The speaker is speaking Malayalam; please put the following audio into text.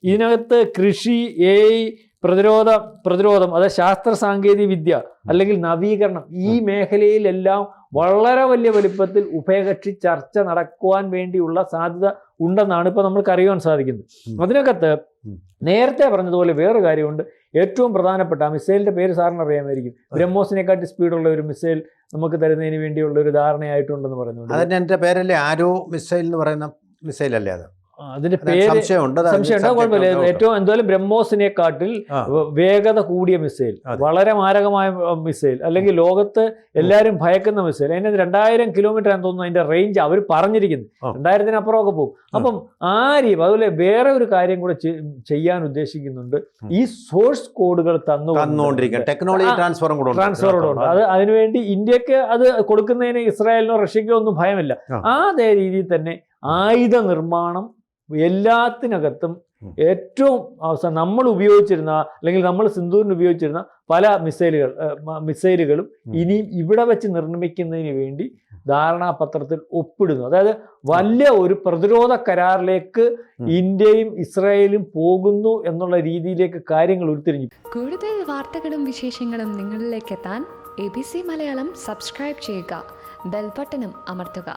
ഇതിനകത്ത് കൃഷി, AI, പ്രതിരോധം, അതായത് ശാസ്ത്ര സാങ്കേതിക വിദ്യ അല്ലെങ്കിൽ നവീകരണം, ഈ മേഖലയിലെല്ലാം വളരെ വലിയ വലിപ്പത്തിൽ ഉഭയകക്ഷി ചർച്ച നടക്കുവാൻ വേണ്ടിയുള്ള സാധ്യത ഉണ്ടെന്നാണ് ഇപ്പോൾ നമുക്ക് അറിയാൻ സാധിക്കുന്നത്. അതിനകത്ത് നേരത്തെ പറഞ്ഞതുപോലെ വേറൊരു കാര്യമുണ്ട്. ഏറ്റവും പ്രധാനപ്പെട്ട ആ മിസൈലിൻ്റെ പേര് സാറിന് അറിയാമായിരിക്കും. ബ്രഹ്മോസിനെക്കാട്ടി സ്പീഡുള്ള ഒരു മിസൈൽ നമുക്ക് തരുന്നതിന് വേണ്ടിയുള്ള ഒരു ധാരണയായിട്ടുണ്ടെന്ന് പറയുന്നുണ്ട്. അതിൻ്റെ എൻ്റെ പേരല്ലേ ആരോ മിസൈൽ എന്ന് പറയുന്ന മിസൈലല്ലേ അത്? അതിന്റെ പേര് സംശയമുണ്ട്, കുഴപ്പമില്ല. ഏറ്റവും എന്തായാലും ബ്രഹ്മോസിനെക്കാട്ടിൽ വേഗത കൂടിയ മിസൈൽ, വളരെ മാരകമായ മിസൈൽ, അല്ലെങ്കിൽ ലോകത്ത് എല്ലാവരും ഭയക്കുന്ന മിസൈൽ. അതിന് 2000 കിലോമീറ്റർ ആണെന്ന് തോന്നുന്നു അതിന്റെ റേഞ്ച് അവർ പറഞ്ഞിരിക്കുന്നു. 2000-അപ്പുറമൊക്കെ പോകും. അപ്പം ആ അതുപോലെ വേറെ ഒരു കാര്യം കൂടെ ചെയ്യാൻ ഉദ്ദേശിക്കുന്നുണ്ട്. ഈ സോഴ്സ് കോഡുകൾ തന്നുകൊണ്ടിരിക്കുക, ടെക്നോളജി ട്രാൻസ്ഫറും അത് അതിനുവേണ്ടി ഇന്ത്യക്ക് അത് കൊടുക്കുന്നതിന് ഇസ്രായേലിനോ റഷ്യക്കോ ഒന്നും ഭയമില്ല. അതേ രീതിയിൽ തന്നെ ആയുധ നിർമ്മാണം എല്ലാത്തിനകത്തും ഏറ്റവും അവസാനം നമ്മൾ ഉപയോഗിച്ചിരുന്ന അല്ലെങ്കിൽ നമ്മൾ സിന്ധൂരിന് ഉപയോഗിച്ചിരുന്ന പല മിസൈലുകളും ഇനിയും ഇവിടെ വെച്ച് നിർമ്മിക്കുന്നതിന് വേണ്ടി ധാരണാപത്രത്തിൽ ഒപ്പിടുന്നു. അതായത് വലിയ ഒരു പ്രതിരോധ കരാറിലേക്ക് ഇന്ത്യയും ഇസ്രായേലും പോകുന്നു എന്നുള്ള രീതിയിലേക്ക് കാര്യങ്ങൾ ഉരുത്തിരിഞ്ഞു. കൂടുതൽ വാർത്തകളും വിശേഷങ്ങളും നിങ്ങളിലേക്ക് എത്താൻ ABC മലയാളം സബ്സ്ക്രൈബ് ചെയ്യുക, ബെൽ ബട്ടണും അമർത്തുക.